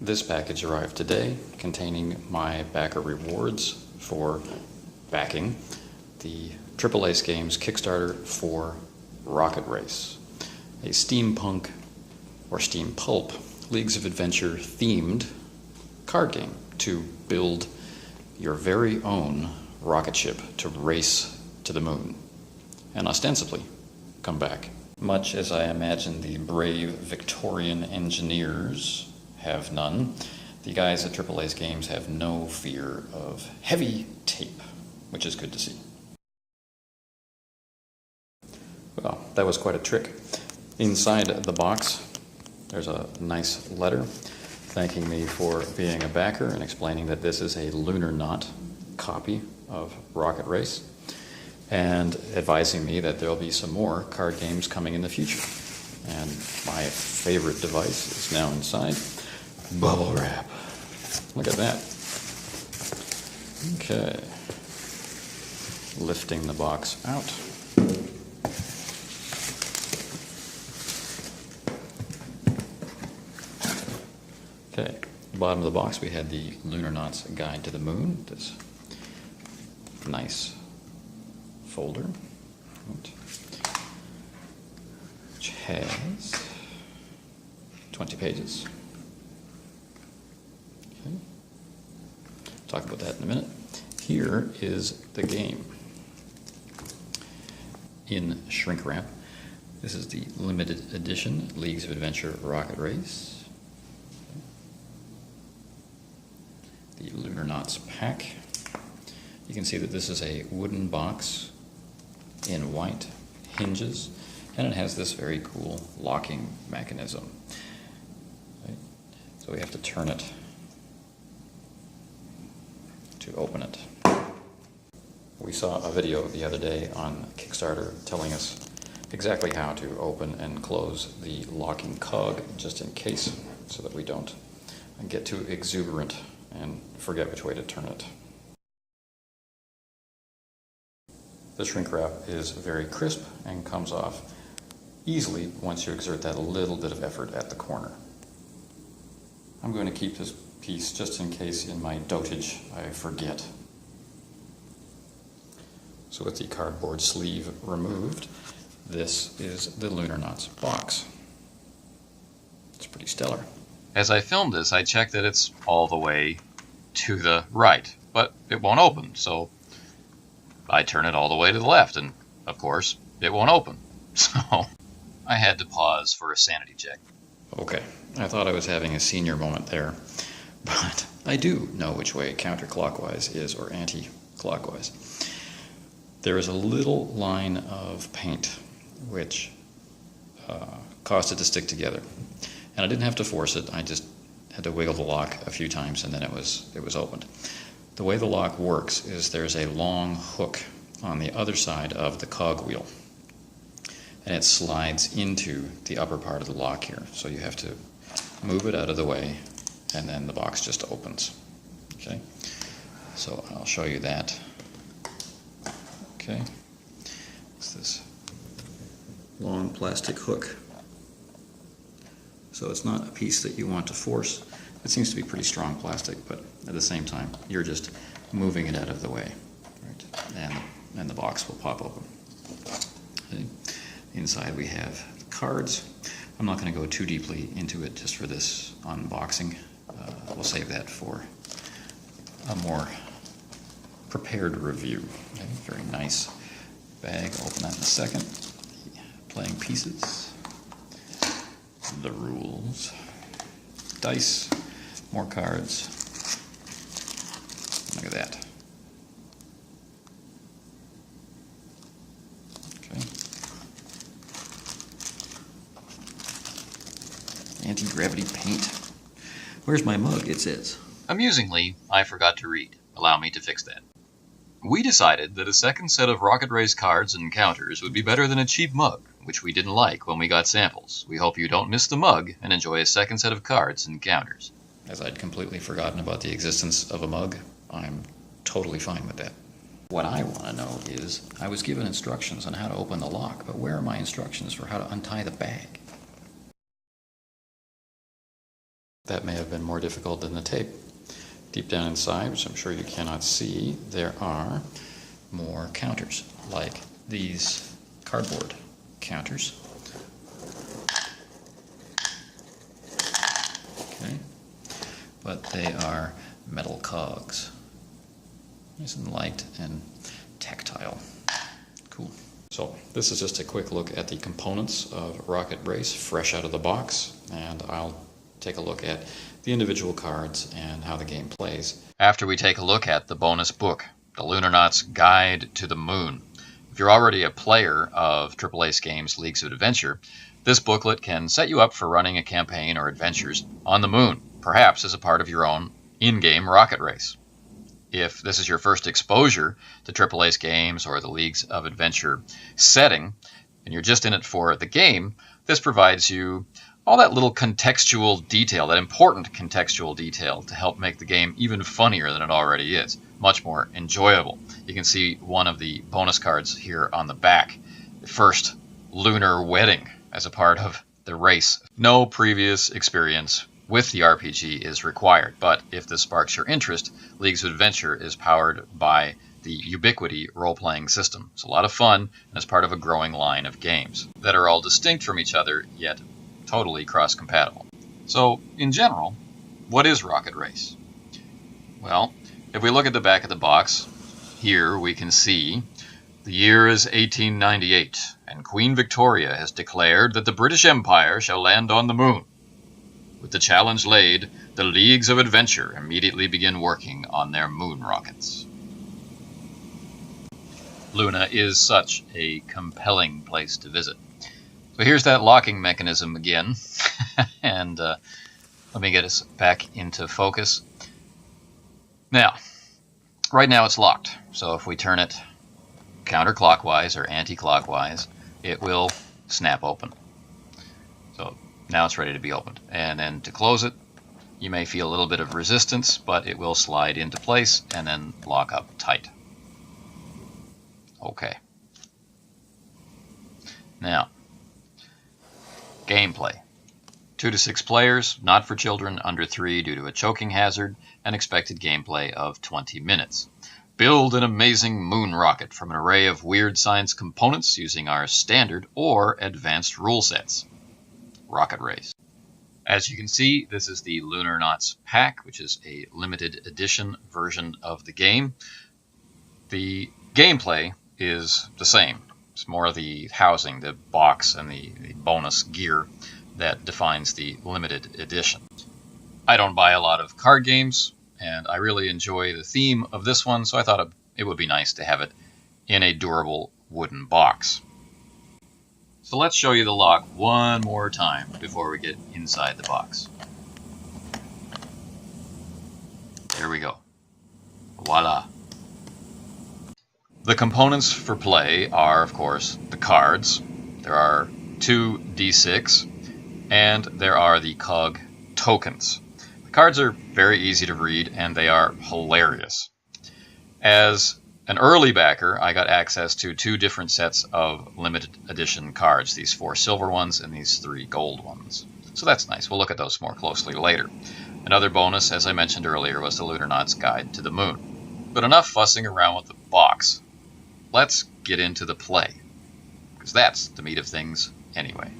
This package arrived today containing my backer rewards for backing the Triple Ace Games Kickstarter for Rocket Race, a steampunk or steam pulp Leagues of Adventure themed card game to build your very own rocket ship to race to the moon and ostensibly come back. Much as I imagine the brave Victorian engineers have none, the guys at Triple Ace Games have no fear of heavy tape, which is good to see. Well, that was quite a trick. Inside the box, there's a nice letter thanking me for being a backer and explaining that this is a Lunar Knot copy of Rocket Race, and advising me that there'll be some more card games coming in the future. And my favorite device is now inside. Bubble wrap. Look at that. Okay. Lifting the box out. Okay, bottom of the box we had the Lunar Knots Guide to the Moon, this nice folder, which has 20 pages. Okay. Talk about that in a minute. Here is the game in shrink wrap. This is the limited edition Leagues of Adventure Rocket Race. The Lunar Knots pack. You can see that this is a wooden box in white, hinges, and it has this very cool locking mechanism. Right? So we have to turn it to open it. We saw a video the other day on Kickstarter telling us exactly how to open and close the locking cog, just in case, so that we don't get too exuberant and forget which way to turn it. The shrink wrap is very crisp and comes off easily once you exert that little bit of effort at the corner. I'm going to keep this piece just in case in my dotage I forget. So with the cardboard sleeve removed, this is the Lunar Knots box. It's pretty stellar. As I filmed this, I checked that it's all the way to the right, but it won't open, so I turn it all the way to the left, and of course, it won't open. So I had to pause for a sanity check. Okay, I thought I was having a senior moment there, but I do know which way counterclockwise is or anti-clockwise. There is a little line of paint which caused it to stick together. And I didn't have to force it, I just had to wiggle the lock a few times and then it was opened. The way the lock works is there's a long hook on the other side of the cog wheel. And it slides into the upper part of the lock here. So you have to move it out of the way and then the box just opens. Okay, so I'll show you that. Okay, it's this long plastic hook. So it's not a piece that you want to force. It seems to be pretty strong plastic, but at the same time, you're just moving it out of the way, right? And the box will pop open. Okay. Inside we have the cards. I'm not going to go too deeply into it just for this unboxing. We'll save that for a more prepared review. Okay. Very nice bag. I'll open that in a second. The playing pieces. The rules, dice, more cards. Look at that. Okay. Anti-gravity paint. Where's my mug? It says. Amusingly, I forgot to read. Allow me to fix that. We decided that a second set of Rocket Race cards and counters would be better than a cheap mug, which we didn't like when we got samples. We hope you don't miss the mug and enjoy a second set of cards and counters. As I'd completely forgotten about the existence of a mug, I'm totally fine with that. What I want to know is, I was given instructions on how to open the lock, but where are my instructions for how to untie the bag? That may have been more difficult than the tape. Deep down inside, which I'm sure you cannot see, there are more counters, like these cardboard counters. Okay, but they are metal cogs. Nice and light and tactile. Cool. So this is just a quick look at the components of Rocket Race, fresh out of the box, and I'll take a look at the individual cards and how the game plays. After we take a look at the bonus book, The Lunarnaut's Guide to the Moon. If you're already a player of Triple Ace Games' Leagues of Adventure, this booklet can set you up for running a campaign or adventures on the moon, perhaps as a part of your own in-game rocket race. If this is your first exposure to Triple Ace Games or the Leagues of Adventure setting, and you're just in it for the game, this provides you all that little contextual detail, that important contextual detail, to help make the game even funnier than it already is, much more enjoyable. You can see one of the bonus cards here on the back, the first lunar wedding as a part of the race. No previous experience with the RPG is required, but if this sparks your interest, Leagues of Adventure is powered by the Ubiquity role-playing system. It's a lot of fun, and it's part of a growing line of games that are all distinct from each other, yet totally cross-compatible. So, in general, what is Rocket Race? Well, if we look at the back of the box, here we can see the year is 1898, and Queen Victoria has declared that the British Empire shall land on the moon. With the challenge laid, the Leagues of Adventure immediately begin working on their moon rockets. Luna is such a compelling place to visit. So here's that locking mechanism again, and let me get us back into focus. Now, right now it's locked, so if we turn it counterclockwise or anti-clockwise, it will snap open. So now it's ready to be opened. And then to close it, you may feel a little bit of resistance, but it will slide into place and then lock up tight. Okay. Now, gameplay. 2 to 6 players, not for children under 3 due to a choking hazard, and expected gameplay of 20 minutes. Build an amazing moon rocket from an array of weird science components using our standard or advanced rule sets. Rocket Race. As you can see, this is the Lunarnauts pack, which is a limited edition version of the game. The gameplay is the same. It's more the housing, the box, and the bonus gear that defines the limited edition. I don't buy a lot of card games, and I really enjoy the theme of this one, so I thought it would be nice to have it in a durable wooden box. So let's show you the lock one more time before we get inside the box. Here we go. Voila! The components for play are, of course, the cards. There are 2 D6, and there are the cog tokens. The cards are very easy to read, and they are hilarious. As an early backer, I got access to 2 different sets of limited edition cards, these 4 silver ones and these 3 gold ones. So that's nice. We'll look at those more closely later. Another bonus, as I mentioned earlier, was the Lunarnaut's Guide to the Moon. But enough fussing around with the box. Let's get into the play, because that's the meat of things anyway.